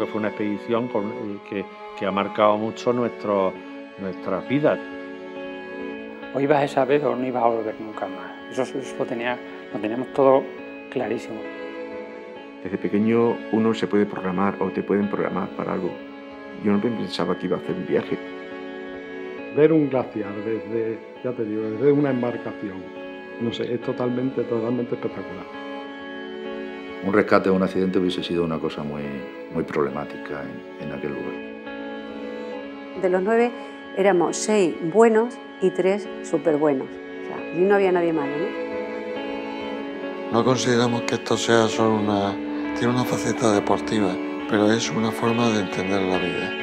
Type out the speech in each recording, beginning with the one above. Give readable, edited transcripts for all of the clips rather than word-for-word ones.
que fue una expedición que ha marcado mucho nuestras vidas. O ibas esa vez o no ibas a volver nunca más. Eso lo teníamos todo clarísimo. Desde pequeño uno se puede programar o te pueden programar para algo. Yo no pensaba que iba a hacer un viaje. Ver un glaciar desde, ya te digo, desde una embarcación, no sé, es totalmente espectacular. Un rescate o un accidente hubiese sido una cosa muy problemática en aquel lugar. De los 9 éramos 6 buenos y 3 súper buenos. O sea, allí no había nadie malo, ¿no? No consideramos que esto sea solo tiene una faceta deportiva, pero es una forma de entender la vida.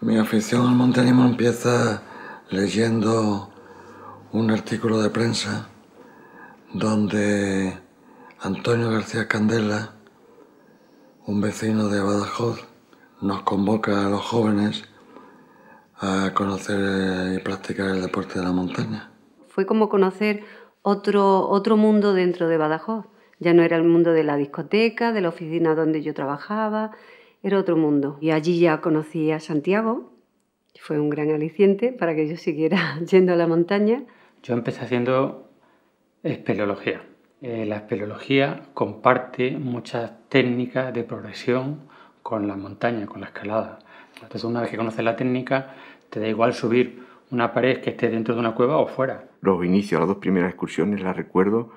Mi afición al montañismo empieza leyendo un artículo de prensa donde Antonio García Candela, un vecino de Badajoz, nos convoca a los jóvenes a conocer y practicar el deporte de la montaña. Fue como conocer otro mundo dentro de Badajoz. Ya no era el mundo de la discoteca, de la oficina donde yo trabajaba, era otro mundo. Y allí ya conocí a Santiago, que fue un gran aliciente para que yo siguiera yendo a la montaña. Yo empecé haciendo espeleología. La espeleología comparte muchas técnicas de progresión con la montaña, con la escalada. Entonces, una vez que conoces la técnica, te da igual subir una pared que esté dentro de una cueva o fuera. Los inicios, las 2 primeras excursiones las recuerdo,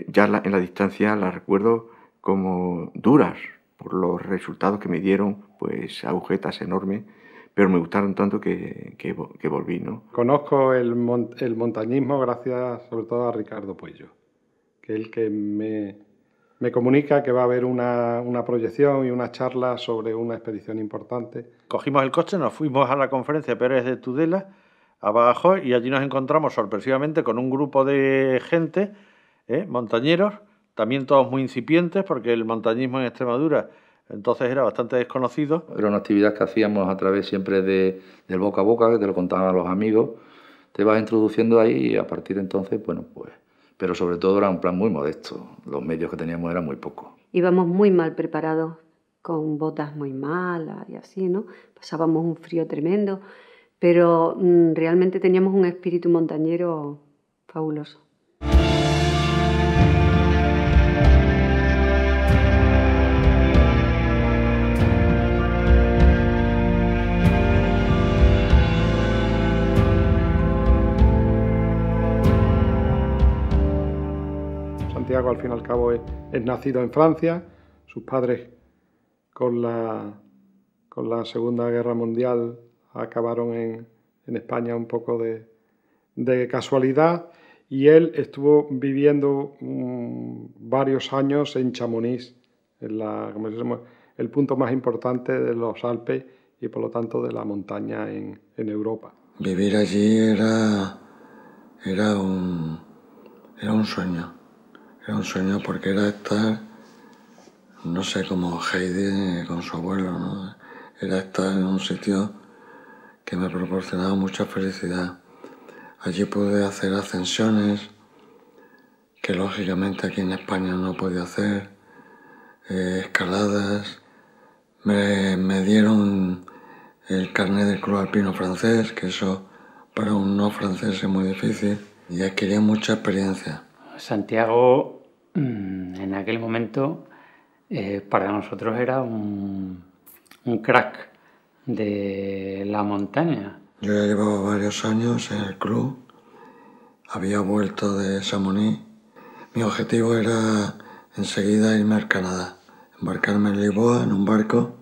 ya en la distancia las recuerdo como duras, por los resultados que me dieron, pues agujetas enormes, pero me gustaron tanto que volví, ¿no? Conozco el montañismo gracias sobre todo a Ricardo Puello, que es el que me comunica que va a haber una proyección y una charla sobre una expedición importante. Cogimos el coche, nos fuimos a la conferencia Pérez de Tudela, a Badajoz, y allí nos encontramos sorpresivamente con un grupo de gente, montañeros, también todos muy incipientes, porque el montañismo en Extremadura entonces era bastante desconocido. Era una actividad que hacíamos a través siempre del boca a boca, que te lo contaban a los amigos, te vas introduciendo ahí y a partir de entonces, bueno, pues... Pero sobre todo era un plan muy modesto, los medios que teníamos eran muy pocos. Íbamos muy mal preparados, con botas muy malas y así, ¿no? Pasábamos un frío tremendo, pero realmente teníamos un espíritu montañero fabuloso. Santiago, al fin y al cabo, es nacido en Francia. Sus padres, con la Segunda Guerra Mundial, acabaron en España un poco de casualidad, y él estuvo viviendo varios años en Chamonix, el punto más importante de los Alpes y por lo tanto de la montaña en Europa. Vivir allí era un sueño. Era un sueño porque era estar, no sé, como Heidi con su abuelo, ¿no? Era estar en un sitio que me proporcionaba mucha felicidad. Allí pude hacer ascensiones que lógicamente aquí en España no podía hacer, escaladas. Me dieron el carnet del Club Alpino francés, que eso para un no francés es muy difícil, y adquirí mucha experiencia. Santiago, en aquel momento, para nosotros era un crack de la montaña. Yo ya llevaba varios años en el club, había vuelto de Chamonix. Mi objetivo era enseguida irme al Canadá, embarcarme en Lisboa en un barco,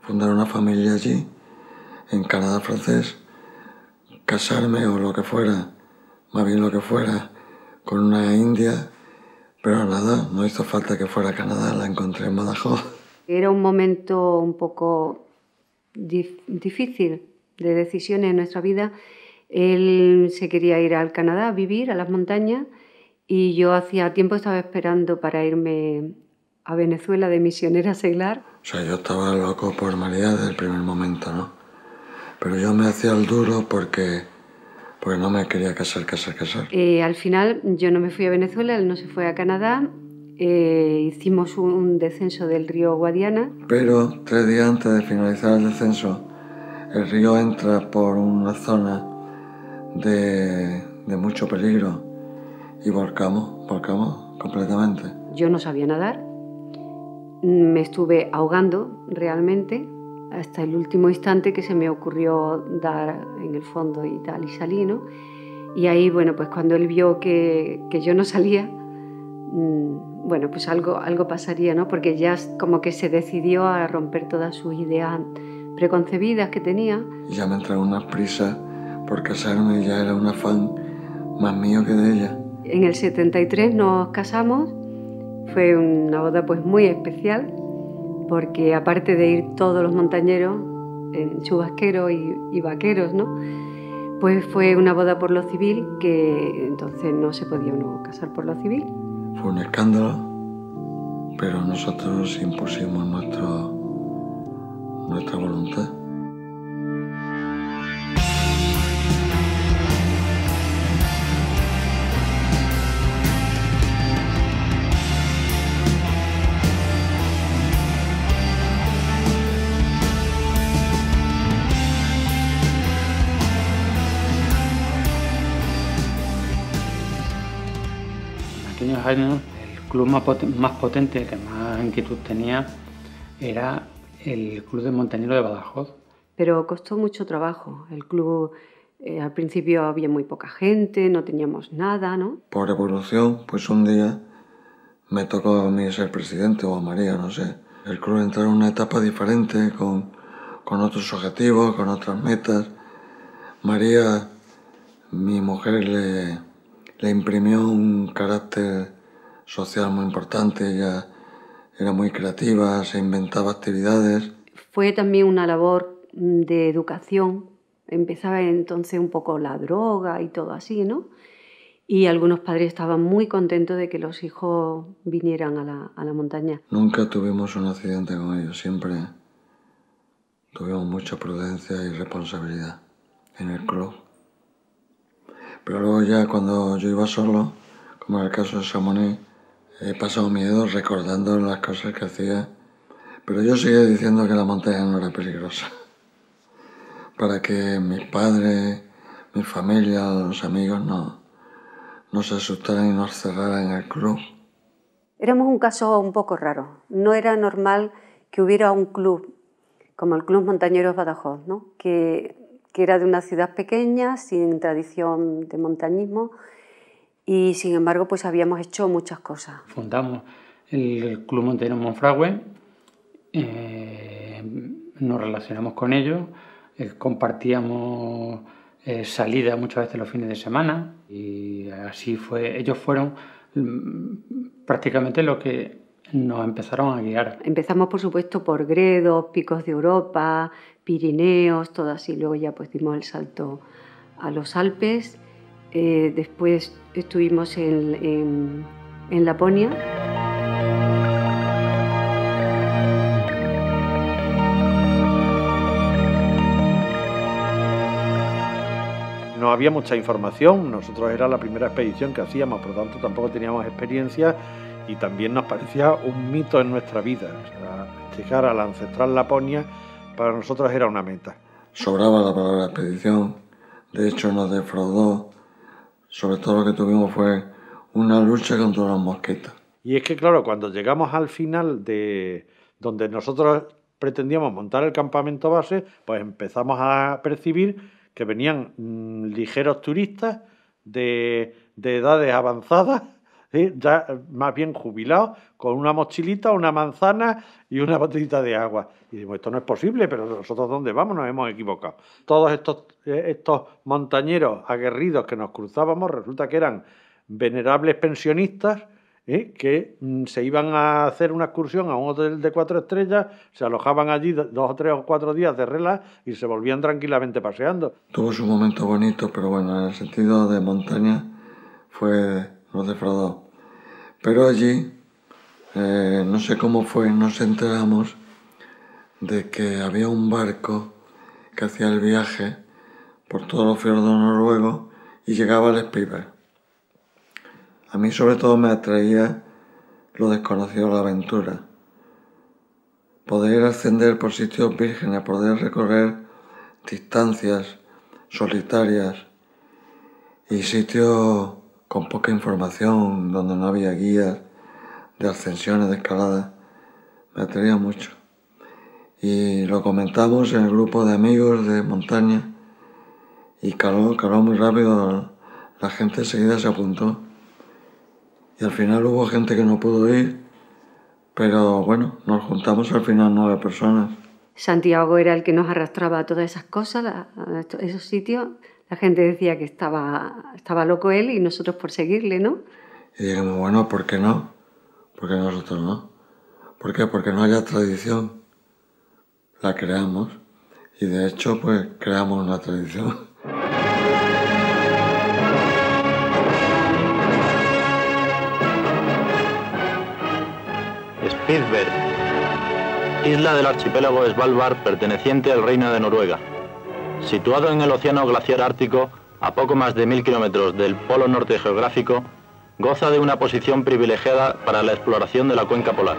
fundar una familia allí, en Canadá francés, casarme o lo que fuera, más bien lo que fuera, con una india, pero nada, no hizo falta que fuera a Canadá, la encontré en Badajoz. Era un momento un poco difícil de decisiones en nuestra vida, Él se quería ir al Canadá a vivir, a las montañas, y yo hacía tiempo estaba esperando para irme a Venezuela de misionera seglar. O sea, yo estaba loco por María desde el primer momento, ¿no? Pero yo me hacía el duro porque no me quería casar. Al final yo no me fui a Venezuela, él no se fue a Canadá. Hicimos un descenso del río Guadiana. Pero 3 días antes de finalizar el descenso, el río entra por una zona de mucho peligro y volcamos completamente. Yo no sabía nadar, me estuve ahogando realmente hasta el último instante que se me ocurrió dar en el fondo y tal, y salí, ¿no? Y ahí, bueno, pues cuando él vio que yo no salía, bueno, pues algo pasaría, ¿no? Porque ya como que se decidió a romper todas sus ideas preconcebidas que tenía. Y ya me entraron unas prisas por casarme y ya era un afán más mío que de ella. En el 73 nos casamos, fue una boda pues muy especial, porque aparte de ir todos los montañeros, chubasqueros y vaqueros, ¿no? Pues fue una boda por lo civil, que entonces no se podía uno casar por lo civil. Fue un escándalo, pero nosotros impusimos nuestra voluntad. En aquellos años el club más potente, que más inquietud tenía, era el Club de Montañeros de Badajoz. Pero costó mucho trabajo. El club, al principio había muy poca gente, no teníamos nada, ¿no? Por evolución, pues un día me tocó a mí ser presidente, o a María, no sé. El club entró en una etapa diferente, con otros objetivos, con otras metas. María, mi mujer, le imprimió un carácter social muy importante. Ella era muy creativa, se inventaba actividades. Fue también una labor de educación. Empezaba entonces un poco la droga y todo así, ¿no? Y algunos padres estaban muy contentos de que los hijos vinieran a la montaña. Nunca tuvimos un accidente con ellos, siempre tuvimos mucha prudencia y responsabilidad en el club. Pero luego ya cuando yo iba solo, como en el caso de Chamonix, he pasado miedo recordando las cosas que hacía. Pero yo seguía diciendo que la montaña no era peligrosa. Para que mis padres, mi familia, los amigos no se asustaran y nos cerraran en el club. Éramos un caso un poco raro. No era normal que hubiera un club como el Club Montañeros Badajoz, ¿no? que era de una ciudad pequeña, sin tradición de montañismo, y sin embargo pues habíamos hecho muchas cosas. Fundamos el Club Montañero Monfragüe, nos relacionamos con ellos, compartíamos salidas muchas veces los fines de semana, y así fue. Ellos fueron prácticamente los que nos empezaron a guiar. Empezamos, por supuesto, por Gredos, Picos de Europa, Pirineos, todo así. Luego ya pues dimos el salto a los Alpes. Después estuvimos en Laponia. No había mucha información, nosotros era la primera expedición que hacíamos, por lo tanto tampoco teníamos experiencia y también nos parecía un mito en nuestra vida. O sea, llegar a la ancestral Laponia para nosotros era una meta. Sobraba la palabra expedición, de hecho nos defraudó. Sobre todo lo que tuvimos fue una lucha contra los mosquitos. Y es que claro, cuando llegamos al final de donde nosotros pretendíamos montar el campamento base, pues empezamos a percibir que venían ligeros turistas de edades avanzadas, ¿sí? Ya más bien jubilados, con una mochilita, una manzana y una botellita de agua. Y decimos, esto no es posible, pero nosotros ¿dónde vamos? Nos hemos equivocado. Todos estos montañeros aguerridos que nos cruzábamos, resulta que eran venerables pensionistas que se iban a hacer una excursión a un hotel de 4 estrellas, se alojaban allí 2 o 3 o 4 días de relax y se volvían tranquilamente paseando. Tuvo su momento bonito, pero bueno, en el sentido de montaña nos defraudó. Pero allí, no sé cómo fue, nos enteramos de que había un barco que hacía el viaje por todos los fiordos noruegos y llegaba al Spitsbergen. A mí sobre todo me atraía lo desconocido de la aventura. Poder ascender por sitios vírgenes, poder recorrer distancias solitarias y sitios con poca información, donde no había guías de ascensiones, de escalada, me atraía mucho. Y lo comentamos en el grupo de amigos de montaña y caló muy rápido, la gente enseguida se apuntó. Y al final hubo gente que no pudo ir, pero bueno, nos juntamos al final 9 personas. Santiago era el que nos arrastraba a todas esas cosas, a esos sitios. La gente decía que estaba loco él y nosotros por seguirle, ¿no? Y dijimos, bueno, ¿por qué no? ¿Por qué nosotros no? ¿Por qué? Porque no haya tradición. La creamos y de hecho pues creamos una tradición. Spitsbergen, isla del archipiélago Svalbard perteneciente al Reino de Noruega. Situado en el Océano Glaciar Ártico, a poco más de 1000 kilómetros del polo norte geográfico, goza de una posición privilegiada para la exploración de la cuenca polar.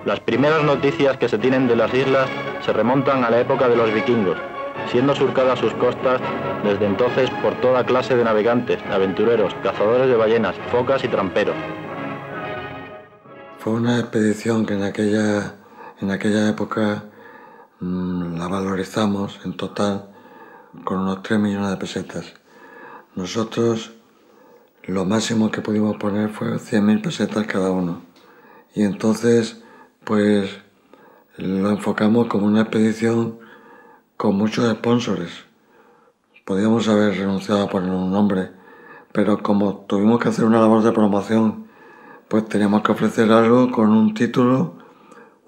Las primeras noticias que se tienen de las islas se remontan a la época de los vikingos, siendo surcadas sus costas desde entonces por toda clase de navegantes, aventureros, cazadores de ballenas, focas y tramperos. Fue una expedición que en aquella época la valorizamos en total con unos 3 millones de pesetas. Nosotros lo máximo que pudimos poner fue 100.000 pesetas cada uno. Y entonces pues lo enfocamos como una expedición con muchos sponsors. Podíamos haber renunciado a poner un nombre, pero como tuvimos que hacer una labor de promoción, pues teníamos que ofrecer algo con un título,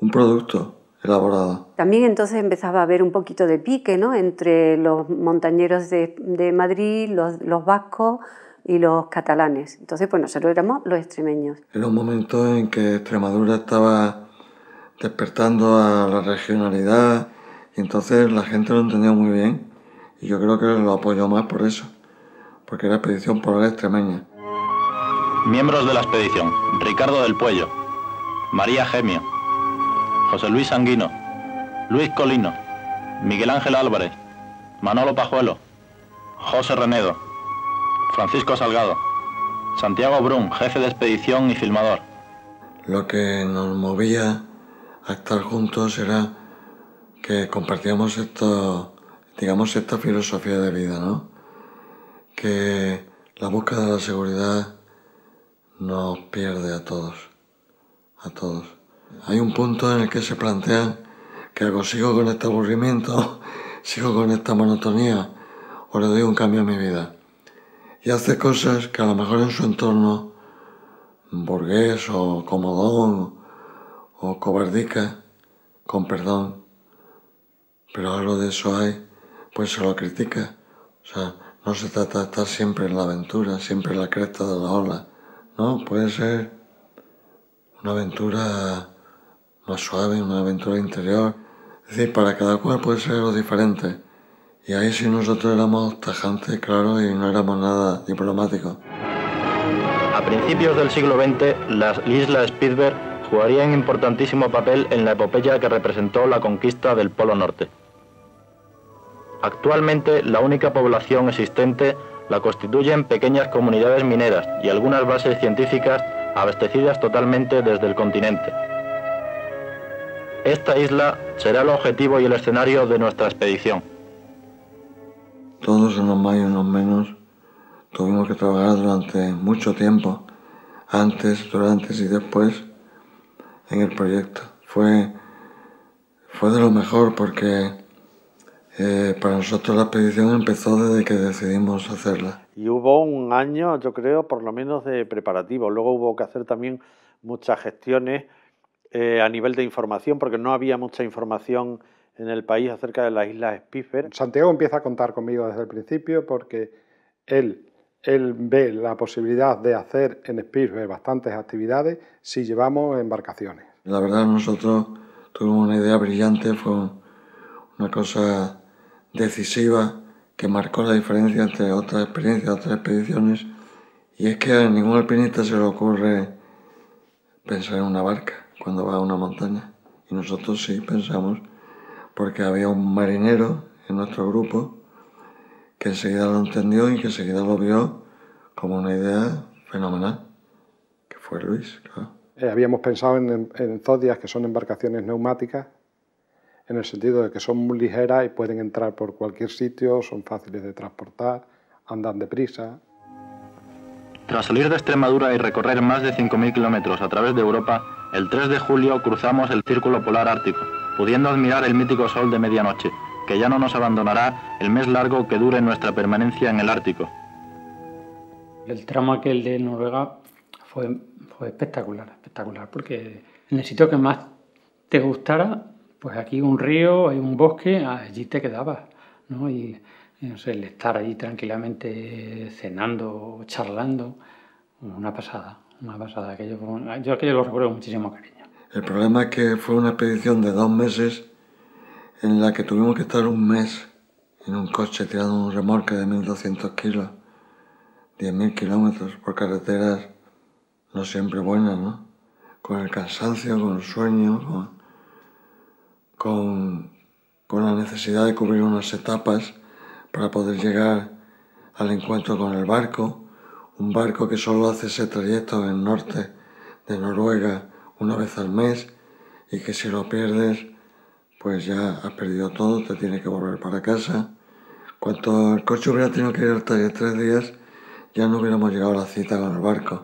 un producto elaborado. También entonces empezaba a haber un poquito de pique, ¿no?, entre los montañeros de Madrid, los vascos y los catalanes. Entonces, pues nosotros éramos los extremeños. Era un momento en que Extremadura estaba despertando a la regionalidad y entonces la gente lo entendía muy bien y yo creo que lo apoyó más por eso, porque era expedición polar extremeña. Miembros de la expedición: Ricardo del Puello, María Gemio, José Luis Sanguino, Luis Colino, Miguel Ángel Álvarez, Manolo Pajuelo, José Renedo, Francisco Salgado, Santiago Brun, jefe de expedición y filmador. Lo que nos movía a estar juntos era que compartíamos esta filosofía de vida, ¿no? Que la búsqueda de la seguridad nos pierde a todos. Hay un punto en el que se plantean que algo sigo con este aburrimiento, sigo con esta monotonía, o le doy un cambio a mi vida. Y hace cosas que a lo mejor en su entorno burgués o comodón o cobardica, con perdón, pero algo de eso hay, pues se lo critica. O sea, no se trata de estar siempre en la aventura, siempre en la cresta de la ola. No, puede ser una aventura más suave, una aventura interior. Es decir, para cada cual puede ser algo diferente. Y ahí sí nosotros éramos tajantes, claro, y no éramos nada diplomáticos. A principios del siglo XX, la isla Spitsbergen jugaría un importantísimo papel en la epopeya que representó la conquista del Polo Norte. Actualmente, la única población existente la constituyen pequeñas comunidades mineras y algunas bases científicas abastecidas totalmente desde el continente. Esta isla será el objetivo y el escenario de nuestra expedición. Todos, unos más y unos menos, tuvimos que trabajar durante mucho tiempo, antes, durante y después, en el proyecto. Fue de lo mejor porque para nosotros la expedición empezó desde que decidimos hacerla. Y hubo un año, yo creo, por lo menos de preparativo. Luego hubo que hacer también muchas gestiones a nivel de información, porque no había mucha información en el país acerca de las islas Spitsbergen. Santiago empieza a contar conmigo desde el principio porque él ve la posibilidad de hacer en Spitsbergen bastantes actividades si llevamos embarcaciones. La verdad, nosotros tuvimos una idea brillante, fue una cosa decisiva que marcó la diferencia entre otras experiencias, otras expediciones, y es que a ningún alpinista se le ocurre pensar en una barca cuando va a una montaña, y nosotros sí pensamos, porque había un marinero en nuestro grupo que enseguida lo entendió y que enseguida lo vio como una idea fenomenal, que fue Luis, claro. Habíamos pensado en Zodiac, que son embarcaciones neumáticas, en el sentido de que son muy ligeras y pueden entrar por cualquier sitio, son fáciles de transportar, andan deprisa. Tras salir de Extremadura y recorrer más de 5.000 kilómetros a través de Europa, el 3 de julio cruzamos el Círculo Polar Ártico, pudiendo admirar el mítico sol de medianoche, que ya no nos abandonará el mes largo que dure nuestra permanencia en el Ártico. El tramo aquel de Noruega fue espectacular, porque en el sitio que más te gustara, pues aquí un río, hay un bosque, allí te quedabas, ¿no? Y no sé, el estar allí tranquilamente cenando, charlando, una pasada, yo aquello lo recuerdo con muchísimo cariño. El problema es que fue una expedición de 2 meses en la que tuvimos que estar un mes en un coche tirando un remolque de 1.200 kilos, 10.000 kilómetros por carreteras no siempre buenas, ¿no? Con el cansancio, con el sueño, con la necesidad de cubrir unas etapas para poder llegar al encuentro con el barco, un barco que solo hace ese trayecto en el norte de Noruega una vez al mes y que si lo pierdes, pues ya has perdido todo, te tienes que volver para casa. Cuando el coche hubiera tenido que ir al taller 3 días, ya no hubiéramos llegado a la cita con el barco.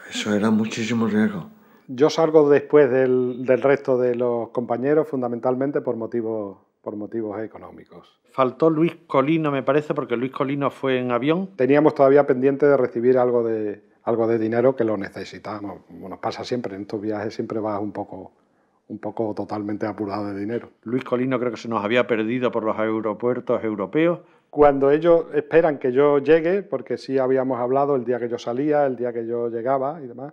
Eso era muchísimo riesgo. Yo salgo después del resto de los compañeros, fundamentalmente por motivos económicos. Faltó Luis Colino, me parece, porque Luis Colino fue en avión. Teníamos todavía pendiente de recibir algo de dinero que lo necesitábamos. Nos pasa siempre, en estos viajes siempre vas un poco totalmente apurado de dinero. Luis Colino creo que se nos había perdido por los aeropuertos europeos. Cuando ellos esperan que yo llegue, porque sí habíamos hablado el día que yo salía, el día que yo llegaba y demás,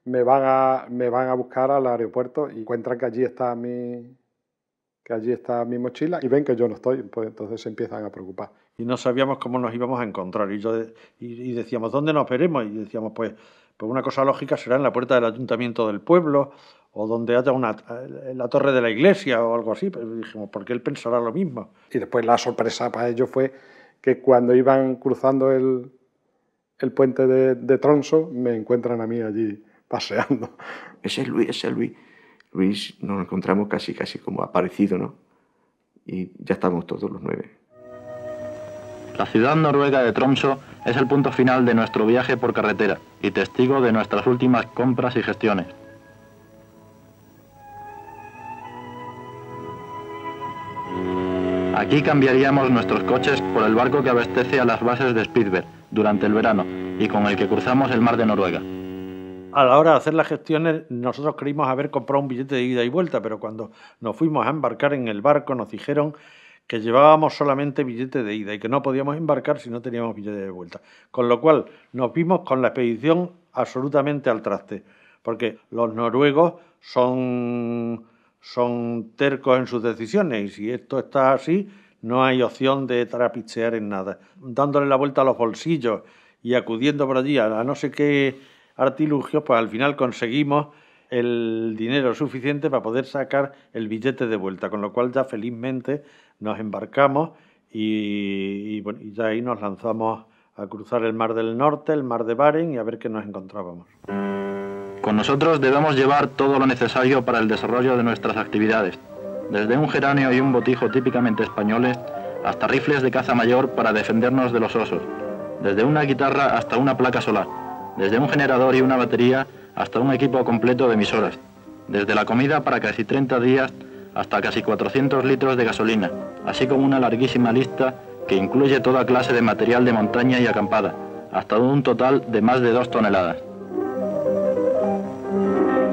me van a buscar al aeropuerto y encuentran que allí está mi mochila y ven que yo no estoy, pues entonces se empiezan a preocupar. Y no sabíamos cómo nos íbamos a encontrar y decíamos, ¿dónde nos veremos? Y decíamos, pues una cosa lógica será en la puerta del ayuntamiento del pueblo o donde haya la torre de la iglesia o algo así. Pero dijimos, ¿por qué él pensará lo mismo? Y después la sorpresa para ellos fue que cuando iban cruzando el puente de Tromsø me encuentran a mí allí paseando. Ese es Luis. Luis nos encontramos casi como aparecido, ¿no? Y ya estamos todos los 9. La ciudad noruega de Tromsø es el punto final de nuestro viaje por carretera y testigo de nuestras últimas compras y gestiones. Aquí cambiaríamos nuestros coches por el barco que abastece a las bases de Spitsbergen durante el verano y con el que cruzamos el mar de Noruega. A la hora de hacer las gestiones, nosotros creímos haber comprado un billete de ida y vuelta, pero cuando nos fuimos a embarcar en el barco nos dijeron que llevábamos solamente billete de ida y que no podíamos embarcar si no teníamos billete de vuelta. Con lo cual nos vimos con la expedición absolutamente al traste, porque los noruegos son tercos en sus decisiones y si esto está así, no hay opción de trapichear en nada. Dándole la vuelta a los bolsillos y acudiendo por allí a no sé qué artilugios, pues al final conseguimos el dinero suficiente para poder sacar el billete de vuelta, con lo cual ya felizmente nos embarcamos y ya ahí nos lanzamos a cruzar el Mar del Norte, el Mar de Barents y a ver qué nos encontrábamos. Con nosotros debemos llevar todo lo necesario para el desarrollo de nuestras actividades, desde un geranio y un botijo típicamente españoles hasta rifles de caza mayor para defendernos de los osos, desde una guitarra hasta una placa solar, desde un generador y una batería hasta un equipo completo de emisoras, desde la comida para casi 30 días hasta casi 400 litros de gasolina, así como una larguísima lista que incluye toda clase de material de montaña y acampada, hasta un total de más de 2 toneladas.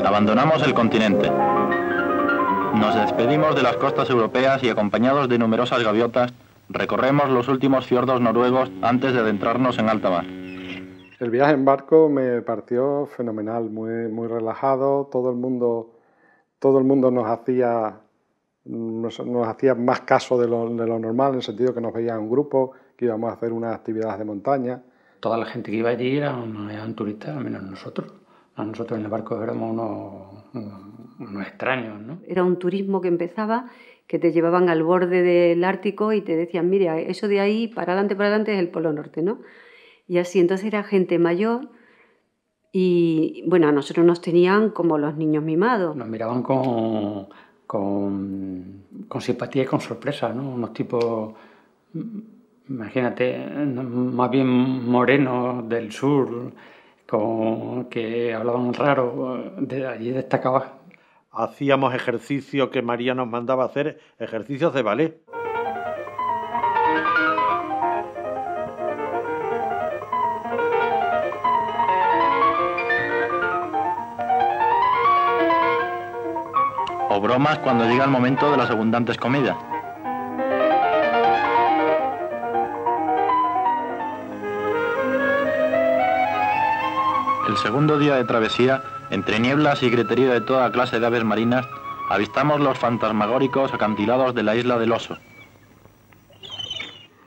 Abandonamos el continente. Nos despedimos de las costas europeas y, acompañados de numerosas gaviotas, recorremos los últimos fiordos noruegos antes de adentrarnos en alta mar. El viaje en barco me pareció fenomenal, muy relajado. Todo el mundo nos hacía más caso de lo normal, en el sentido que nos veía en grupo, que íbamos a hacer unas actividades de montaña. Toda la gente que iba allí eran turistas, al menos nosotros. Nosotros en el barco éramos unos extraños, ¿no? Era un turismo que empezaba, que te llevaban al borde del Ártico y te decían, mira, eso de ahí para adelante es el Polo Norte, ¿no? Y así, entonces era gente mayor y, bueno, a nosotros nos tenían como los niños mimados. Nos miraban con simpatía y con sorpresa, ¿no? Unos tipos, imagínate, más bien morenos del sur, que hablaban raro, de allí destacaba. Hacíamos ejercicio que María nos mandaba hacer, ejercicios de ballet. O bromas cuando llega el momento de las abundantes comidas. El segundo día de travesía, entre nieblas y griterío de toda clase de aves marinas, avistamos los fantasmagóricos acantilados de la isla del Oso.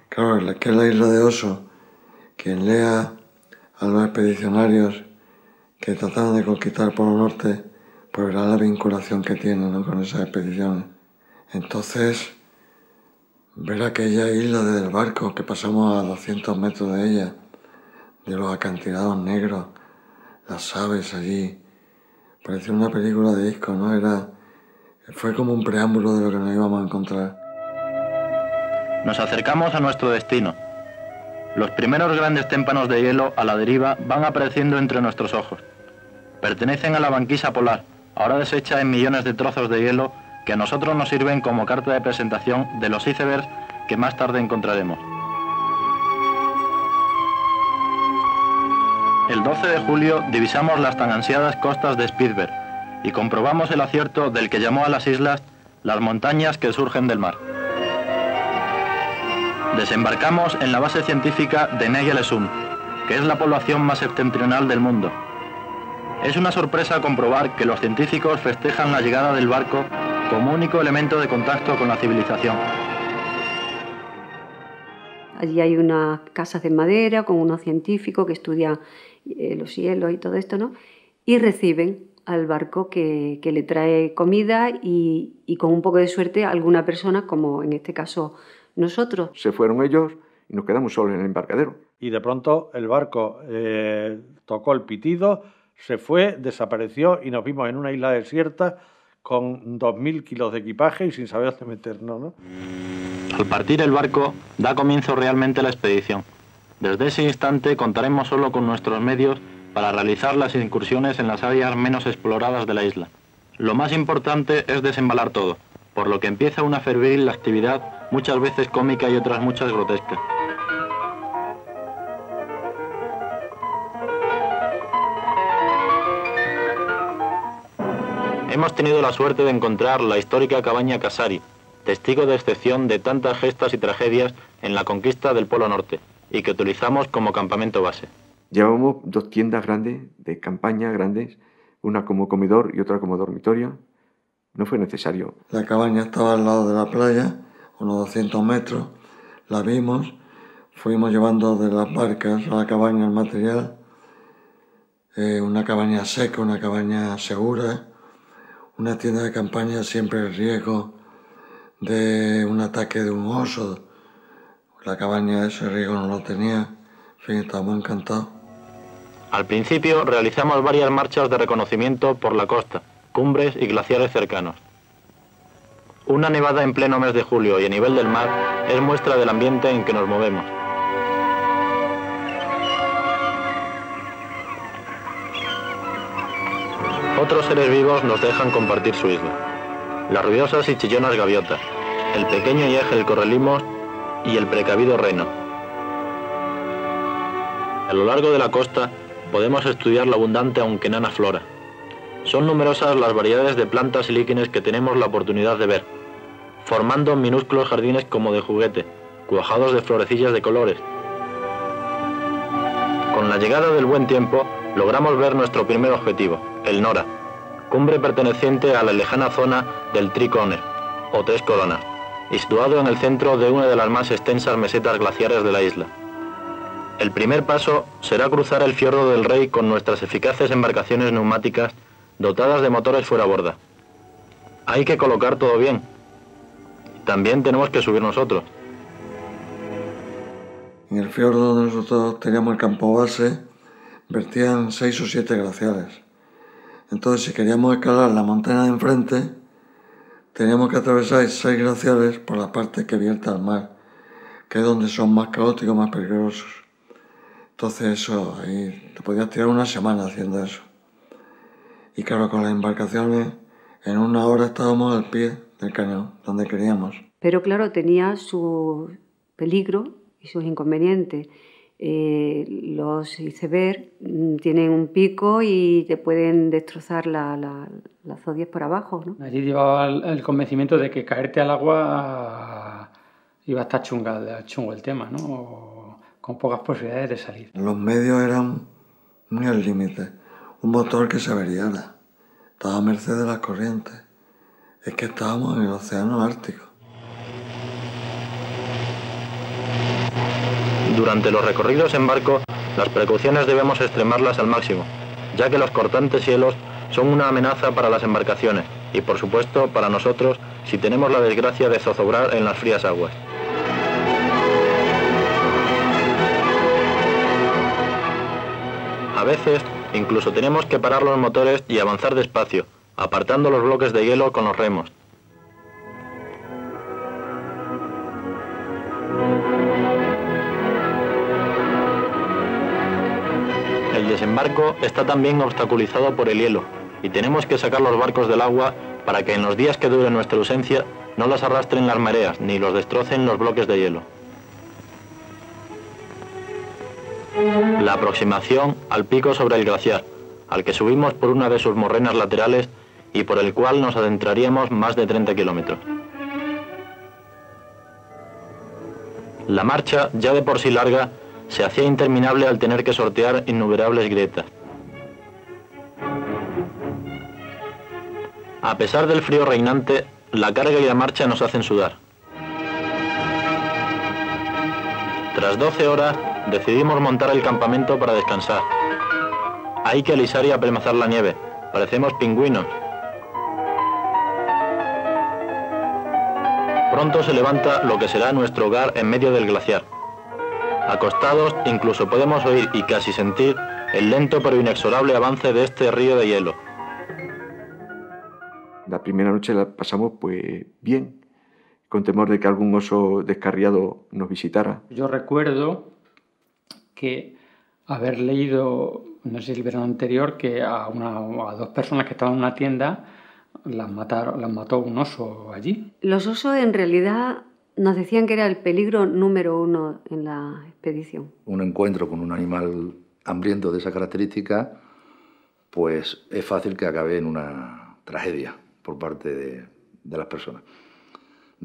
Claro, que es la isla de Oso, quien lea a los expedicionarios que trataron de conquistar el Polo Norte, pues verá la vinculación que tiene, ¿no?, con esas expediciones. Entonces, ver aquella isla desde el barco, que pasamos a 200 metros de ella, de los acantilados negros, las aves allí, parecía una película de disco, ¿no? Fue como un preámbulo de lo que nos íbamos a encontrar. Nos acercamos a nuestro destino. Los primeros grandes témpanos de hielo a la deriva van apareciendo entre nuestros ojos. Pertenecen a la banquisa polar, ahora deshecha en millones de trozos de hielo que a nosotros nos sirven como carta de presentación de los icebergs que más tarde encontraremos. El 12 de julio divisamos las tan ansiadas costas de Spitsberg y comprobamos el acierto del que llamó a las islas las montañas que surgen del mar. Desembarcamos en la base científica de Negelesund, que es la población más septentrional del mundo. Es una sorpresa comprobar que los científicos festejan la llegada del barco como único elemento de contacto con la civilización. Allí hay unas casas de madera con unos científicos que estudian los hielos y todo esto, ¿no? Y reciben al barco que le trae comida y con un poco de suerte alguna persona, como en este caso nosotros. Se fueron ellos y nos quedamos solos en el embarcadero. Y de pronto el barco tocó el pitido, se fue, desapareció y nos vimos en una isla desierta con 2.000 kilos de equipaje y sin saber dónde meternos, ¿no? Al partir el barco, da comienzo realmente la expedición. Desde ese instante contaremos solo con nuestros medios para realizar las incursiones en las áreas menos exploradas de la isla. Lo más importante es desembalar todo, por lo que empieza una febril actividad, muchas veces cómica y otras muchas grotescas. Hemos tenido la suerte de encontrar la histórica cabaña Casari, testigo de excepción de tantas gestas y tragedias en la conquista del Polo Norte, y que utilizamos como campamento base. Llevábamos 2 tiendas grandes, de campaña grandes, una como comedor y otra como dormitorio. No fue necesario. La cabaña estaba al lado de la playa, unos 200 metros, la vimos, fuimos llevando de las barcas a la cabaña el material, una cabaña seca, una cabaña segura, una tienda de campaña siempre en riesgo de un ataque de un oso. La cabaña ese riesgo no lo tenía, en fin, estábamos encantados. Al principio realizamos varias marchas de reconocimiento por la costa, cumbres y glaciares cercanos. Una nevada en pleno mes de julio y a nivel del mar es muestra del ambiente en que nos movemos. Otros seres vivos nos dejan compartir su isla. Las ruidosas y chillonas gaviotas, el pequeño y ágil correlimos y el precavido reno. A lo largo de la costa podemos estudiar la abundante aunque enana flora. Son numerosas las variedades de plantas y líquenes que tenemos la oportunidad de ver, formando minúsculos jardines como de juguete, cuajados de florecillas de colores. Con la llegada del buen tiempo, logramos ver nuestro primer objetivo, el Nora, cumbre perteneciente a la lejana zona del Three Corners, o Tres Coronas, y situado en el centro de una de las más extensas mesetas glaciares de la isla. El primer paso será cruzar el fiordo del Rey con nuestras eficaces embarcaciones neumáticas dotadas de motores fuera borda. Hay que colocar todo bien. También tenemos que subir nosotros. En el fiordo donde nosotros teníamos el campo base, vertían 6 o 7 glaciares. Entonces, si queríamos escalar la montaña de enfrente, teníamos que atravesar 6 glaciares por la parte que vierte al mar, que es donde son más caóticos, más peligrosos. Entonces eso, ahí te podías tirar una semana haciendo eso. Y claro, con las embarcaciones, en 1 hora estábamos al pie del cañón, donde queríamos. Pero claro, tenía su peligro y sus inconvenientes. Los icebergs tienen un pico y te pueden destrozar las zodias por abajo, ¿no? Allí llevaba el convencimiento de que caerte al agua iba a estar chungo el tema, ¿no? Con pocas posibilidades de salir. Los medios eran muy al límite. Un motor que se averiara. Estaba a merced de las corrientes. Es que estábamos en el océano Ártico. Durante los recorridos en barco, las precauciones debemos extremarlas al máximo, ya que los cortantes hielos son una amenaza para las embarcaciones y, por supuesto, para nosotros si tenemos la desgracia de zozobrar en las frías aguas. A veces, incluso tenemos que parar los motores y avanzar despacio, apartando los bloques de hielo con los remos. El desembarco está también obstaculizado por el hielo y tenemos que sacar los barcos del agua para que en los días que dure nuestra ausencia no los arrastren las mareas ni los destrocen los bloques de hielo. La aproximación al pico sobre el glaciar, al que subimos por una de sus morrenas laterales y por el cual nos adentraríamos más de 30 kilómetros. La marcha, ya de por sí larga, se hacía interminable al tener que sortear innumerables grietas. A pesar del frío reinante, la carga y la marcha nos hacen sudar. Tras 12 horas, decidimos montar el campamento para descansar. Hay que alisar y apelmazar la nieve. Parecemos pingüinos. Pronto se levanta lo que será nuestro hogar en medio del glaciar. Acostados, incluso podemos oír y casi sentir el lento pero inexorable avance de este río de hielo. La primera noche la pasamos pues bien, con temor de que algún oso descarriado nos visitara. Yo recuerdo que haber leído, no sé si el verano anterior, que a 2 personas que estaban en una tienda las mató un oso allí. Los osos en realidad nos decían que era el peligro número 1 en la expedición. Un encuentro con un animal hambriento de esa característica, pues es fácil que acabe en una tragedia por parte de las personas.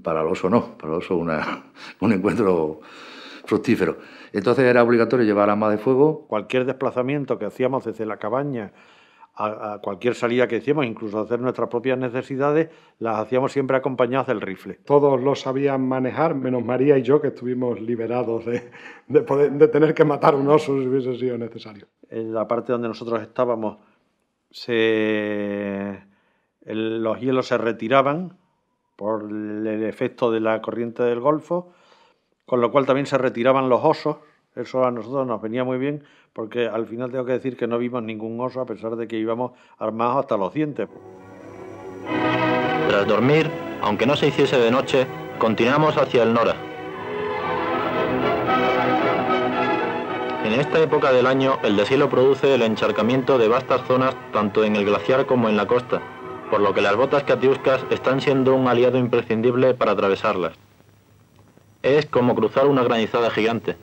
Para el oso no, para el oso un encuentro fructífero. Entonces era obligatorio llevar armas de fuego. Cualquier desplazamiento que hacíamos desde la cabaña a cualquier salida que hicimos, incluso hacer nuestras propias necesidades, las hacíamos siempre acompañados del rifle. Todos lo sabían manejar, menos María y yo, que estuvimos liberados de tener que matar un oso si hubiese sido necesario. En la parte donde nosotros estábamos, los hielos se retiraban por el efecto de la corriente del Golfo, con lo cual también se retiraban los osos. Eso a nosotros nos venía muy bien, porque al final tengo que decir que no vimos ningún oso, a pesar de que íbamos armados hasta los dientes. Tras dormir, aunque no se hiciese de noche, continuamos hacia el Nora. En esta época del año, el deshielo produce el encharcamiento de vastas zonas tanto en el glaciar como en la costa, por lo que las botas catiuscas están siendo un aliado imprescindible para atravesarlas. Es como cruzar una granizada gigante.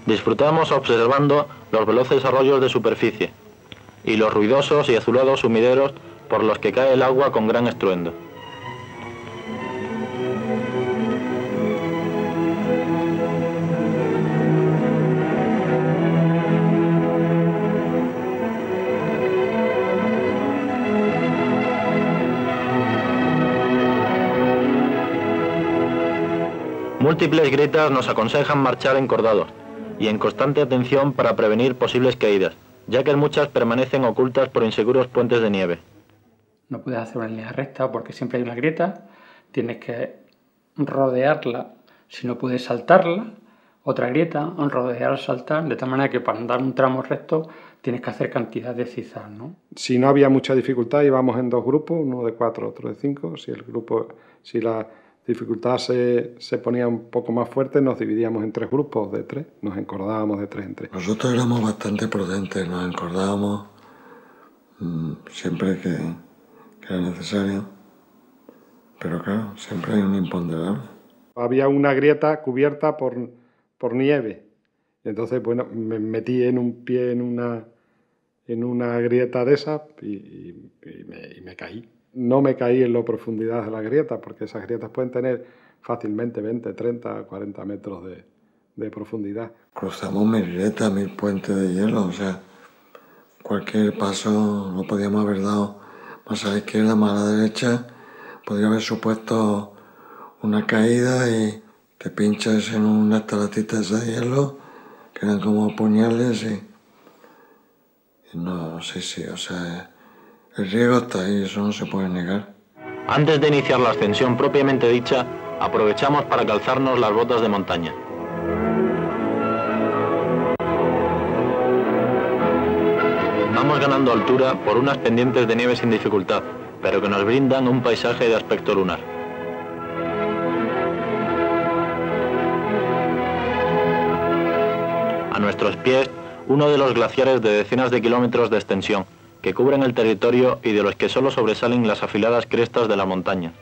Disfrutamos observando los veloces arroyos de superficie y los ruidosos y azulados sumideros por los que cae el agua con gran estruendo. Múltiples grietas nos aconsejan marchar encordados y en constante atención para prevenir posibles caídas, ya que muchas permanecen ocultas por inseguros puentes de nieve. No puedes hacer una línea recta porque siempre hay una grieta, tienes que rodearla si no puedes saltarla, otra grieta, rodear, saltar, de tal manera que para andar un tramo recto tienes que hacer cantidad de zigzag, ¿no? Si no había mucha dificultad íbamos en dos grupos, uno de 4, otro de 5. Si la dificultad se ponía un poco más fuerte, nos dividíamos en 3 grupos de 3, nos encordábamos de 3 en 3. Nosotros éramos bastante prudentes, nos encordábamos siempre que era necesario, pero claro, siempre hay un imponderable. Había una grieta cubierta por nieve, entonces bueno, me metí en un pie en una grieta de esas y me caí. No me caí en la profundidad de la grieta, porque esas grietas pueden tener fácilmente 20, 30, 40 metros de profundidad. Cruzamos 1000 grietas, 1000 puentes de hielo, o sea, cualquier paso lo podíamos haber dado más a la izquierda, más a la derecha, podría haber supuesto una caída y te pinchas en unas estalactitas de hielo que eran como puñales y no, sí, o sea, el riesgo está ahí, eso no se puede negar. Antes de iniciar la ascensión propiamente dicha, aprovechamos para calzarnos las botas de montaña. Vamos ganando altura por unas pendientes de nieve sin dificultad, pero que nos brindan un paisaje de aspecto lunar. A nuestros pies, uno de los glaciares de decenas de kilómetros de extensión, que cubren el territorio y de los que solo sobresalen las afiladas crestas de la montaña.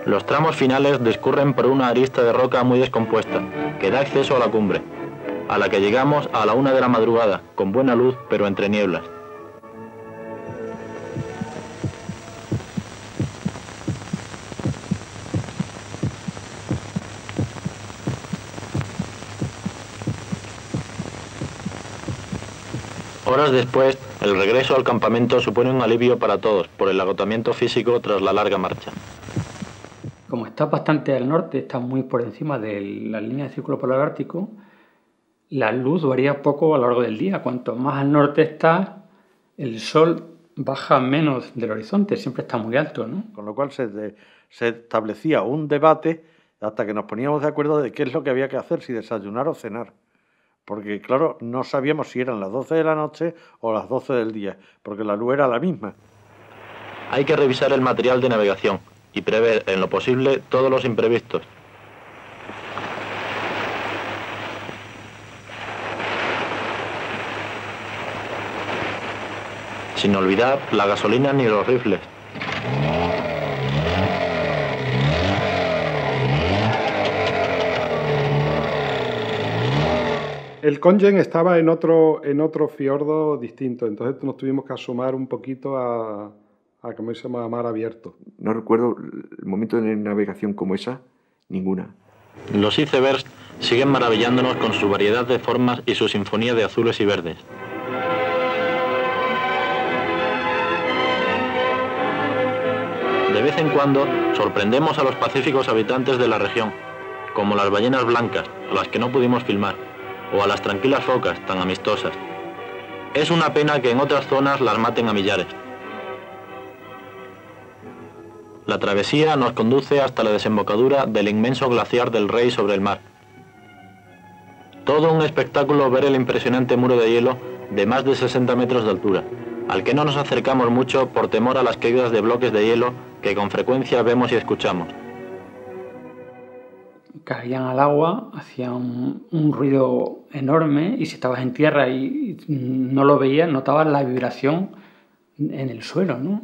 Los tramos finales discurren por una arista de roca muy descompuesta, que da acceso a la cumbre, a la que llegamos a la 1 de la madrugada, con buena luz pero entre nieblas. Horas después, el regreso al campamento supone un alivio para todos por el agotamiento físico tras la larga marcha. Como está bastante al norte, está muy por encima de la línea de círculo polar ártico, la luz varía poco a lo largo del día. Cuanto más al norte está, el sol baja menos del horizonte, siempre está muy alto, ¿no? Con lo cual se establecía un debate hasta que nos poníamos de acuerdo de qué es lo que había que hacer, si desayunar o cenar. Porque, claro, no sabíamos si eran las 12 de la noche o las 12 del día, porque la luz era la misma. Hay que revisar el material de navegación y prever, en lo posible, todos los imprevistos. Sin olvidar la gasolina ni los rifles. El Kongen estaba en otro fiordo distinto, entonces nos tuvimos que asomar un poquito a como se llama, mar abierto. No recuerdo el momento de navegación como esa, ninguna. Los icebergs siguen maravillándonos con su variedad de formas y su sinfonía de azules y verdes. De vez en cuando sorprendemos a los pacíficos habitantes de la región, como las ballenas blancas, a las que no pudimos filmar, o a las tranquilas focas tan amistosas. Es una pena que en otras zonas las maten a millares. La travesía nos conduce hasta la desembocadura del inmenso glaciar del Rey sobre el mar. Todo un espectáculo ver el impresionante muro de hielo de más de 60 metros de altura, al que no nos acercamos mucho por temor a las caídas de bloques de hielo que con frecuencia vemos y escuchamos. Caían al agua, hacían un ruido enorme y si estabas en tierra y no lo veías, notabas la vibración en el suelo, ¿no?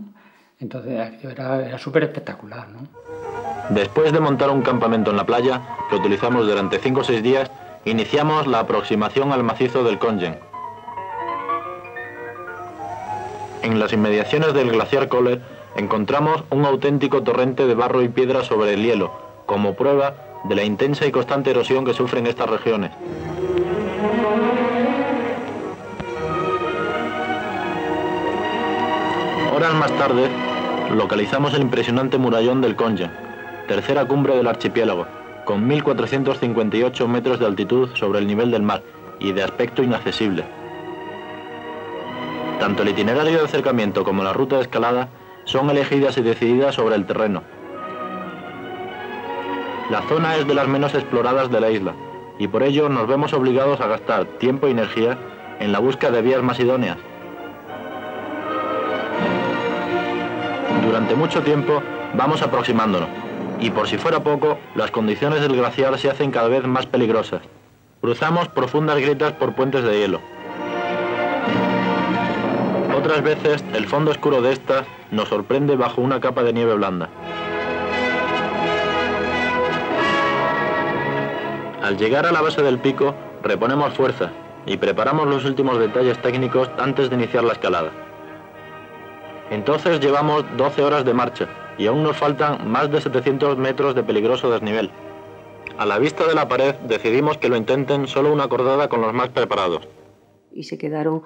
Entonces era súper espectacular, ¿no? Después de montar un campamento en la playa, que utilizamos durante 5 o 6 días, iniciamos la aproximación al macizo del Kongen. En las inmediaciones del glaciar Kohler encontramos un auténtico torrente de barro y piedra sobre el hielo, como prueba de la intensa y constante erosión que sufren estas regiones. Horas más tarde, localizamos el impresionante murallón del Kongen, tercera cumbre del archipiélago, con 1458 metros de altitud sobre el nivel del mar y de aspecto inaccesible. Tanto el itinerario de acercamiento como la ruta de escalada son elegidas y decididas sobre el terreno. La zona es de las menos exploradas de la isla y por ello nos vemos obligados a gastar tiempo y energía en la búsqueda de vías más idóneas. Durante mucho tiempo vamos aproximándonos y por si fuera poco, las condiciones del glaciar se hacen cada vez más peligrosas. Cruzamos profundas grietas por puentes de hielo. Otras veces, el fondo oscuro de estas nos sorprende bajo una capa de nieve blanda. Al llegar a la base del pico, reponemos fuerzas y preparamos los últimos detalles técnicos antes de iniciar la escalada. Entonces llevamos 12 horas de marcha y aún nos faltan más de 700 metros de peligroso desnivel. A la vista de la pared decidimos que lo intenten solo una cordada con los más preparados. Y se quedaron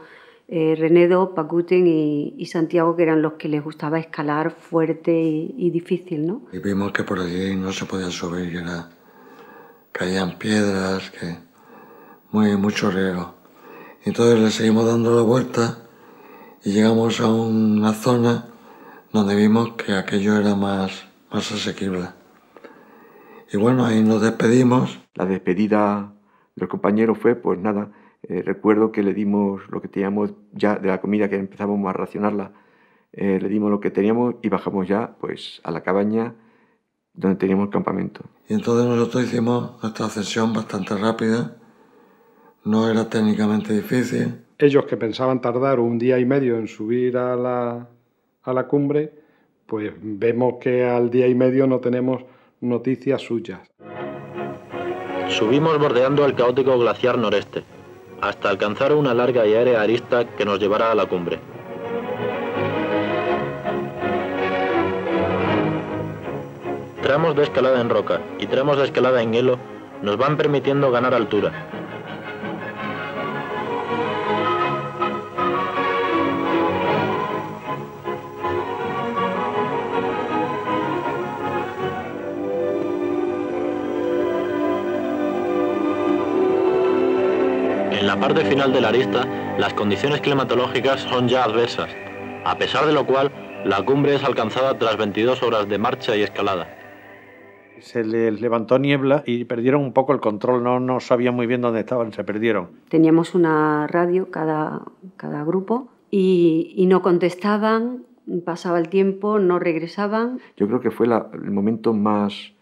Renedo, Pacuten y Santiago, que eran los que les gustaba escalar fuerte y difícil, ¿no? Y vimos que por allí no se podía subir, que caían piedras, que mucho riesgo. Entonces le seguimos dando la vuelta y llegamos a una zona donde vimos que aquello era más asequible. Y bueno, ahí nos despedimos. La despedida del compañero fue, pues nada, recuerdo que le dimos lo que teníamos ya de la comida, que empezamos a racionarla, le dimos lo que teníamos y bajamos ya pues a la cabaña donde teníamos el campamento. Y entonces nosotros hicimos nuestra ascensión bastante rápida, no era técnicamente difícil. Ellos, que pensaban tardar 1 día y medio en subir a la cumbre, pues vemos que al día y medio no tenemos noticias suyas. Subimos bordeando el caótico glaciar noreste, hasta alcanzar una larga y aérea arista que nos llevará a la cumbre. Tramos de escalada en roca y tramos de escalada en hielo nos van permitiendo ganar altura. En la parte final de la arista, las condiciones climatológicas son ya adversas, a pesar de lo cual la cumbre es alcanzada tras 22 horas de marcha y escalada. Se les levantó niebla y perdieron un poco el control, no sabían muy bien dónde estaban, se perdieron. Teníamos una radio cada grupo y no contestaban, pasaba el tiempo, no regresaban. Yo creo que fue el momento más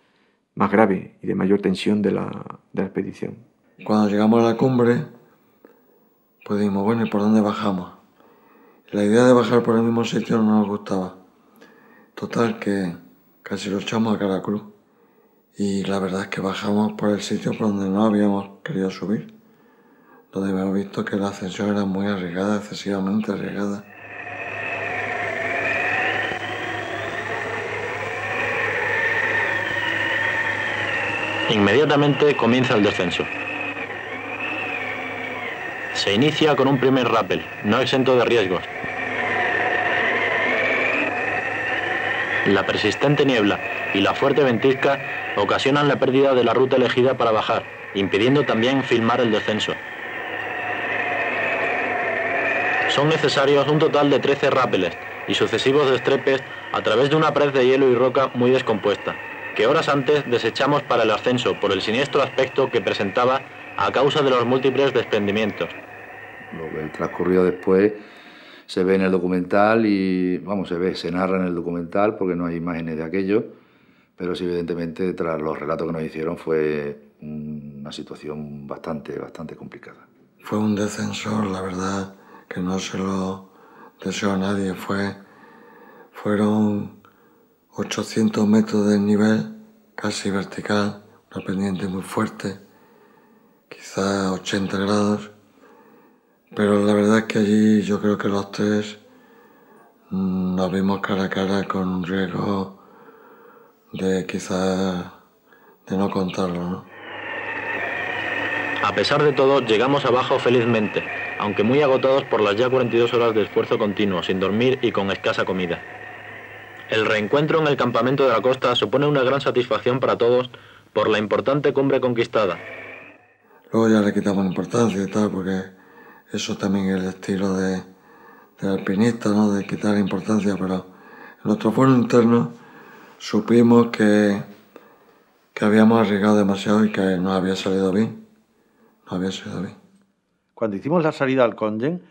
grave y de mayor tensión de la expedición. Cuando llegamos a la cumbre, pues dijimos, bueno, ¿y por dónde bajamos? La idea de bajar por el mismo sitio no nos gustaba. Total, que casi lo echamos a cara cruz. Y la verdad es que bajamos por el sitio por donde no habíamos querido subir, donde habíamos visto que la ascensión era muy arriesgada, excesivamente arriesgada. Inmediatamente comienza el descenso. Se inicia con un primer rappel, no exento de riesgos. La persistente niebla y la fuerte ventisca ocasionan la pérdida de la ruta elegida para bajar, impidiendo también filmar el descenso. Son necesarios un total de 13 rápeles y sucesivos destrepes a través de una pared de hielo y roca muy descompuesta, que horas antes desechamos para el ascenso por el siniestro aspecto que presentaba a causa de los múltiples desprendimientos. Lo que transcurrió después se ve en el documental y, vamos, se narra en el documental porque no hay imágenes de aquello, pero sí, evidentemente, tras los relatos que nos hicieron fue una situación bastante complicada. Fue un descenso, la verdad, que no se lo deseo a nadie. Fueron 800 metros de nivel casi vertical, una pendiente muy fuerte, quizá 80 grados, pero la verdad es que allí yo creo que los tres nos vimos cara a cara con un riesgo de quizá de no contarlo, ¿no? A pesar de todo, llegamos abajo felizmente, aunque muy agotados por las ya 42 horas de esfuerzo continuo, sin dormir y con escasa comida. El reencuentro en el campamento de la costa supone una gran satisfacción para todos por la importante cumbre conquistada. Luego ya le quitamos importancia y tal, porque eso también es el estilo del alpinista, ¿no? De quitar importancia, pero en nuestro foro interno supimos que habíamos arriesgado demasiado y que no había salido bien. No había salido bien. Cuando hicimos la salida al Kongen,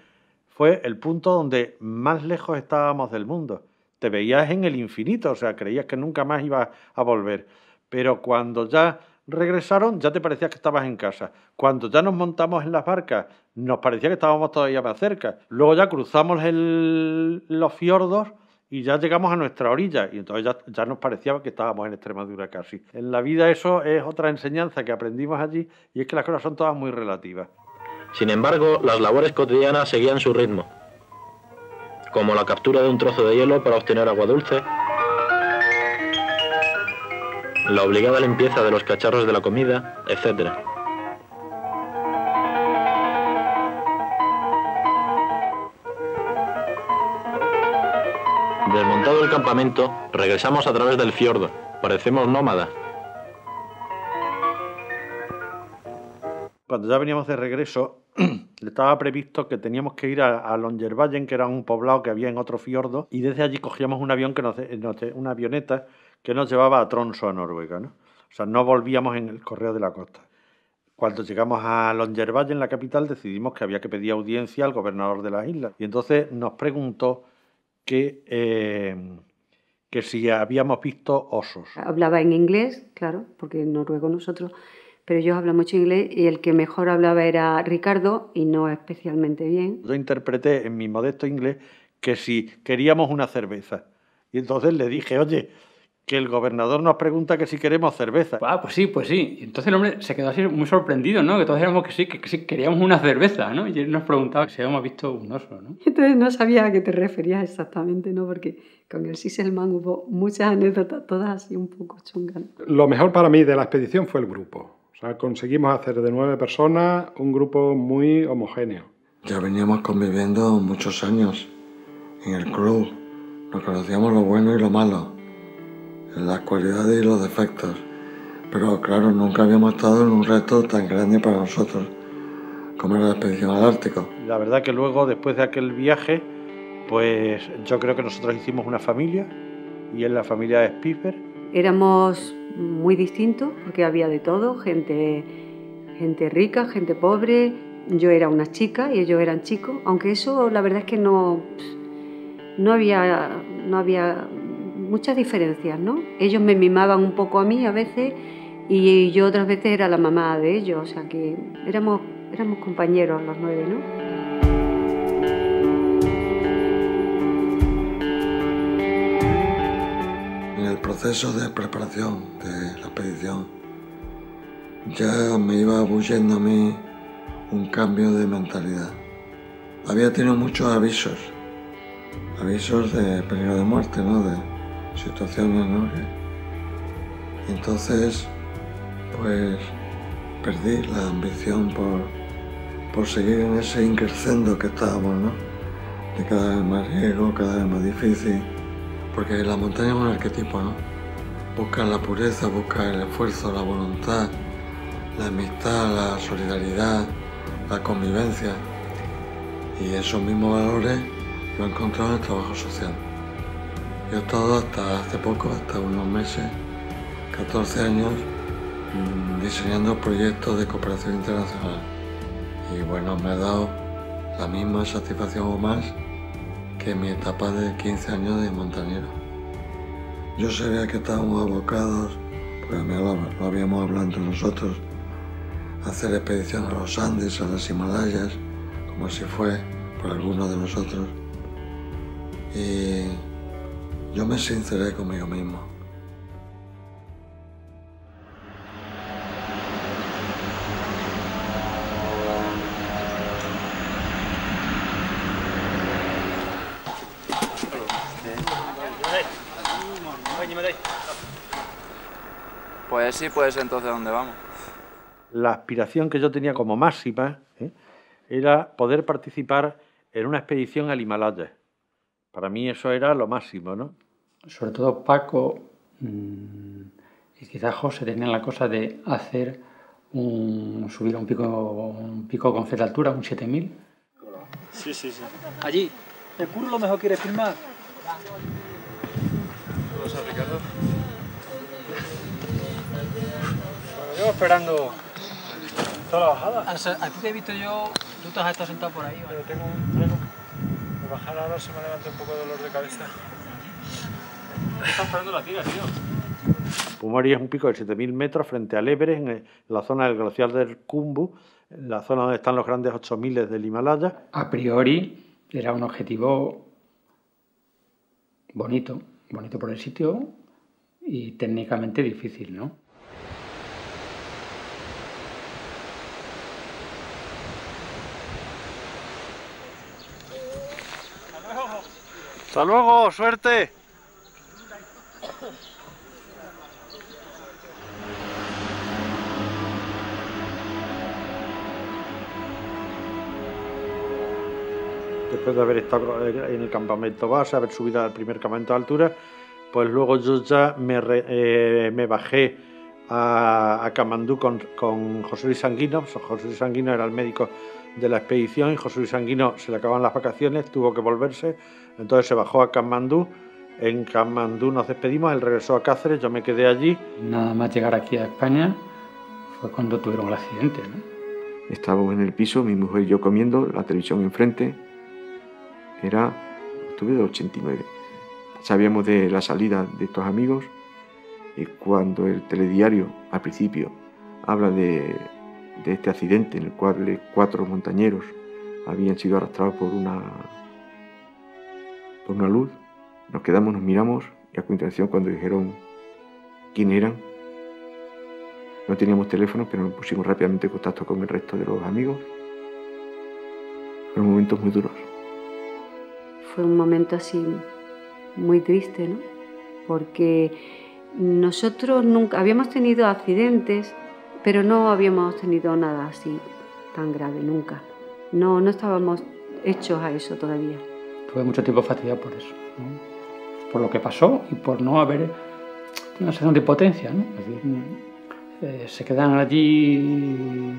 fue el punto donde más lejos estábamos del mundo. Te veías en el infinito, o sea, creías que nunca más ibas a volver. Pero cuando ya regresaron, ya te parecía que estabas en casa. Cuando ya nos montamos en las barcas, nos parecía que estábamos todavía más cerca. Luego ya cruzamos los fiordos y ya llegamos a nuestra orilla. Y entonces ya nos parecía que estábamos en Extremadura casi. En la vida eso es otra enseñanza que aprendimos allí, y es que las cosas son todas muy relativas. Sin embargo, las labores cotidianas seguían su ritmo, como la captura de un trozo de hielo para obtener agua dulce, la obligada limpieza de los cacharros de la comida, etc. Desmontado el campamento, regresamos a través del fiordo. Parecemos nómadas. Cuando ya veníamos de regreso, estaba previsto que teníamos que ir a Longyearbyen, que era un poblado que había en otro fiordo, y desde allí cogíamos un avión una avioneta que nos llevaba a Tromsø, a Noruega, ¿no? O sea, no volvíamos en el correo de la costa. Cuando llegamos a Longyearbyen, la capital, decidimos que había que pedir audiencia al gobernador de las islas. Y entonces nos preguntó que si habíamos visto osos. Hablaba en inglés, claro, porque en noruego nosotros, pero ellos hablan mucho inglés, y el que mejor hablaba era Ricardo, y no especialmente bien. Yo interpreté en mi modesto inglés que si queríamos una cerveza. Y entonces le dije, oye, que el gobernador nos pregunta que si queremos cerveza. Pues sí. Y entonces el hombre se quedó así muy sorprendido, ¿no? Que todos éramos que sí queríamos una cerveza, ¿no? Y él nos preguntaba si habíamos visto un oso, ¿no? Entonces no sabía a qué te referías exactamente, ¿no? Porque con el Sisselman hubo muchas anécdotas, todas así un poco chungas. Lo mejor para mí de la expedición fue el grupo. O sea, conseguimos hacer de 9 personas un grupo muy homogéneo. Ya veníamos conviviendo muchos años en el club. Nos conocíamos lo bueno y lo malo, las cualidades y los defectos. Pero claro, nunca habíamos estado en un reto tan grande para nosotros como era la expedición al Ártico. La verdad que luego, después de aquel viaje, pues yo creo que nosotros hicimos una familia, y es la familia de Spitsbergen. Éramos muy distintos porque había de todo, gente rica, gente pobre. Yo era una chica y ellos eran chicos, aunque eso la verdad es que no había muchas diferencias, ¿no? Ellos me mimaban un poco a mí a veces, y yo otras veces era la mamá de ellos, o sea que éramos compañeros los 9, ¿no? En el proceso de preparación de la expedición ya me iba bulliendo a mí un cambio de mentalidad. Había tenido muchos avisos de peligro de muerte, ¿no? De situaciones, ¿no? Y entonces, pues, perdí la ambición por seguir en ese increscendo que estábamos, ¿no? De cada vez más riesgo, cada vez más difícil, porque la montaña es un arquetipo, ¿no? Busca la pureza, busca el esfuerzo, la voluntad, la amistad, la solidaridad, la convivencia, y esos mismos valores lo he encontrado en el trabajo social. Yo he estado hasta hace poco, hasta unos meses, 14 años, diseñando proyectos de cooperación internacional. Y bueno, me ha dado la misma satisfacción o más que mi etapa de 15 años de montañero. Yo sabía que estábamos abocados, porque lo habíamos hablado entre nosotros, a hacer expediciones a los Andes, a las Himalayas, como si fue por algunos de nosotros. Y yo me sinceré conmigo mismo. Pues sí, puede ser entonces dónde vamos. La aspiración que yo tenía como máxima era poder participar en una expedición al Himalaya. Para mí eso era lo máximo, ¿no? Sobre todo Paco y quizás José tenían la cosa de hacer subir a un pico con cierta altura, un 7000. Sí. Allí. ¿El curro lo mejor quiere filmar? Vamos a Ricardo. Bueno, llevo esperando toda la bajada. A ti te he visto yo, tú te has estado sentado por ahí, ¿vale? Pero tengo un pleno. De bajar ahora se me levanta un poco de dolor de cabeza. Estás esperando la tira, tío. Pumori es un pico de 7.000 metros frente al Everest, en la zona del glaciar del Khumbu, en la zona donde están los grandes 8.000 del Himalaya. A priori era un objetivo bonito por el sitio y técnicamente difícil, ¿no? ¡Hasta luego! ¡Suerte! Después de haber estado en el campamento base, haber subido al primer campamento de altura, pues luego yo ya me bajé a Kamandú con José Luis Sanguino. José Luis Sanguino era el médico de la expedición y José Luis Sanguino se le acaban las vacaciones, tuvo que volverse, entonces se bajó a Kamandú. En Kamandú nos despedimos, él regresó a Cáceres, yo me quedé allí. Nada más llegar aquí a España fue cuando tuvieron el accidente, ¿no? Estábamos en el piso, mi mujer y yo comiendo, la televisión enfrente. Era octubre del 89. Sabíamos de la salida de estos amigos y cuando el telediario al principio habla de este accidente en el cual 4 montañeros habían sido arrastrados por una luz, nos quedamos, nos miramos y a continuación cuando dijeron quién eran, no teníamos teléfono, pero nos pusimos rápidamente en contacto con el resto de los amigos. Fueron momentos muy duros. Fue un momento así muy triste, ¿no? Porque nosotros nunca habíamos tenido accidentes, pero no habíamos tenido nada así tan grave, nunca. No estábamos hechos a eso todavía. Tuve mucho tiempo fastidiado por eso, ¿no? Por lo que pasó y por no haber una sensación de impotencia, ¿no? Es decir, se quedan allí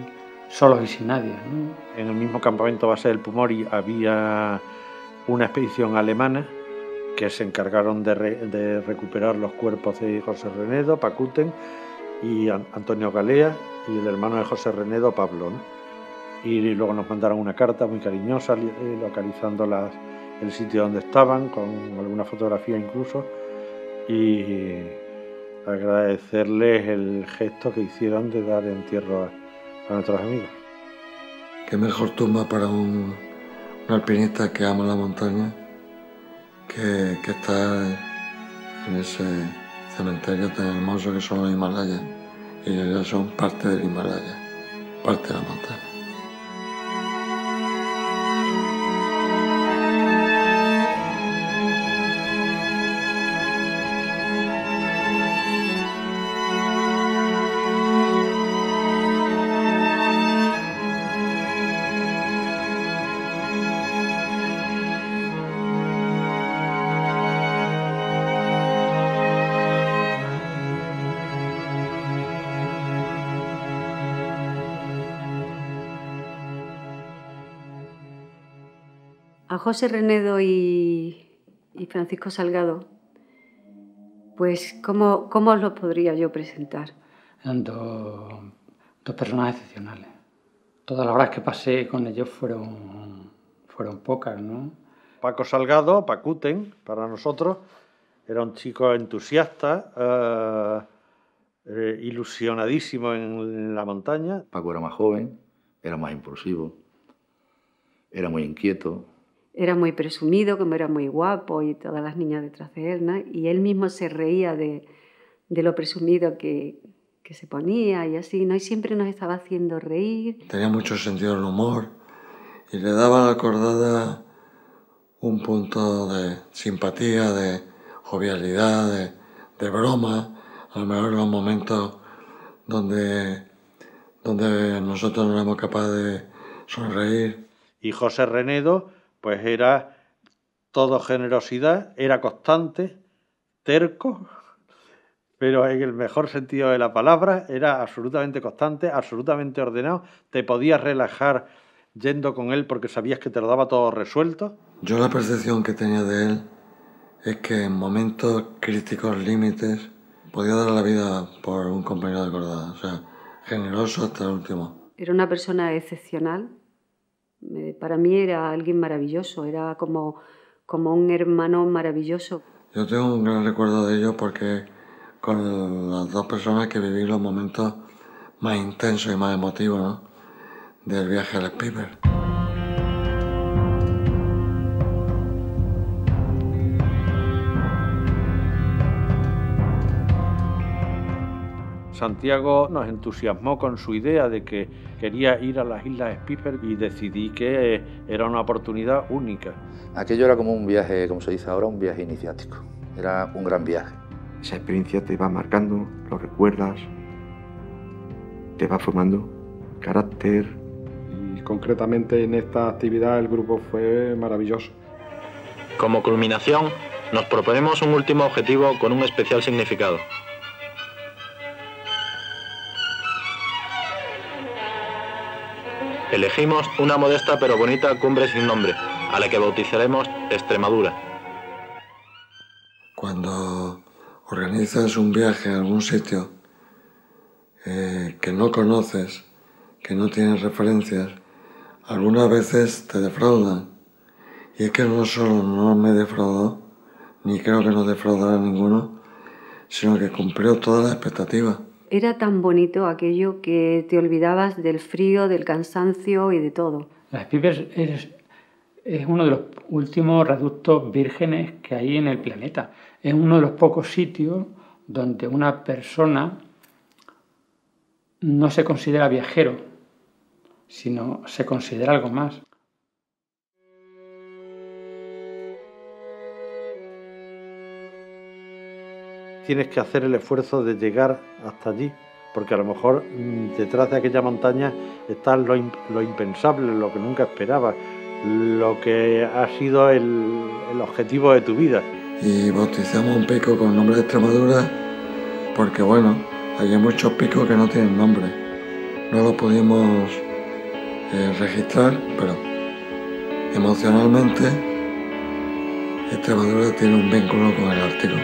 solos y sin nadie, ¿no? En el mismo campamento base del Pumori había una expedición alemana que se encargaron de recuperar los cuerpos de José Renedo, Pacuten y Antonio Galea y el hermano de José Renedo, Pablo, ¿no? Y luego nos mandaron una carta muy cariñosa localizando el sitio donde estaban, con alguna fotografía incluso, y agradecerles el gesto que hicieron de dar entierro a nuestros amigos. Qué mejor tumba para un alpinista que ama la montaña que está en ese cementerio tan hermoso que son los Himalayas. Y ellos son parte del Himalaya, parte de la montaña. A José Renedo y Francisco Salgado, pues ¿cómo os los podría yo presentar? Eran dos personas excepcionales. Todas las horas que pasé con ellos fueron pocas, ¿no? Paco Salgado, Pacuten, para nosotros, era un chico entusiasta, ilusionadísimo en la montaña. Paco era más joven, era más impulsivo, era muy inquieto. Era muy presumido, como era muy guapo y todas las niñas detrás de él, ¿no? Y él mismo se reía de lo presumido que se ponía y así, ¿no? Y siempre nos estaba haciendo reír. Tenía mucho sentido del humor y le daba a la cordada un punto de simpatía, de jovialidad, de broma, a lo mejor en los momentos donde nosotros no éramos capaces de sonreír. Y José Renedo, pues era todo generosidad, era constante, terco, pero en el mejor sentido de la palabra, era absolutamente constante, absolutamente ordenado, te podías relajar yendo con él porque sabías que te lo daba todo resuelto. Yo la percepción que tenía de él es que en momentos críticos, límites, podía dar la vida por un compañero de cordada, o sea, generoso hasta el último. Era una persona excepcional. Para mí era alguien maravilloso, era como un hermano maravilloso. Yo tengo un gran recuerdo de ello porque con las dos personas que viví los momentos más intensos y más emotivos, ¿no?, del viaje al Spielberg. Santiago nos entusiasmó con su idea de que quería ir a las Islas Spielberg y decidí que era una oportunidad única. Aquello era como un viaje, como se dice ahora, un viaje iniciático. Era un gran viaje. Esa experiencia te va marcando, lo recuerdas, te va formando carácter. Y concretamente en esta actividad el grupo fue maravilloso. Como culminación, nos proponemos un último objetivo con un especial significado. Elegimos una modesta pero bonita cumbre sin nombre, a la que bautizaremos Extremadura. Cuando organizas un viaje a algún sitio que no conoces, que no tienes referencias, algunas veces te defraudan. Y es que no solo no me defraudó, ni creo que nos defraudará ninguno, sino que cumplió todas las expectativas. Era tan bonito aquello que te olvidabas del frío, del cansancio y de todo. Las Spielberg es uno de los últimos reductos vírgenes que hay en el planeta. Es uno de los pocos sitios donde una persona no se considera viajero, sino se considera algo más. Tienes que hacer el esfuerzo de llegar hasta allí, porque a lo mejor detrás de aquella montaña está lo impensable, lo que nunca esperabas, lo que ha sido el objetivo de tu vida. Y bautizamos un pico con nombre de Extremadura porque, bueno, hay muchos picos que no tienen nombre. No lo pudimos registrar, pero emocionalmente Extremadura tiene un vínculo con el Ártico.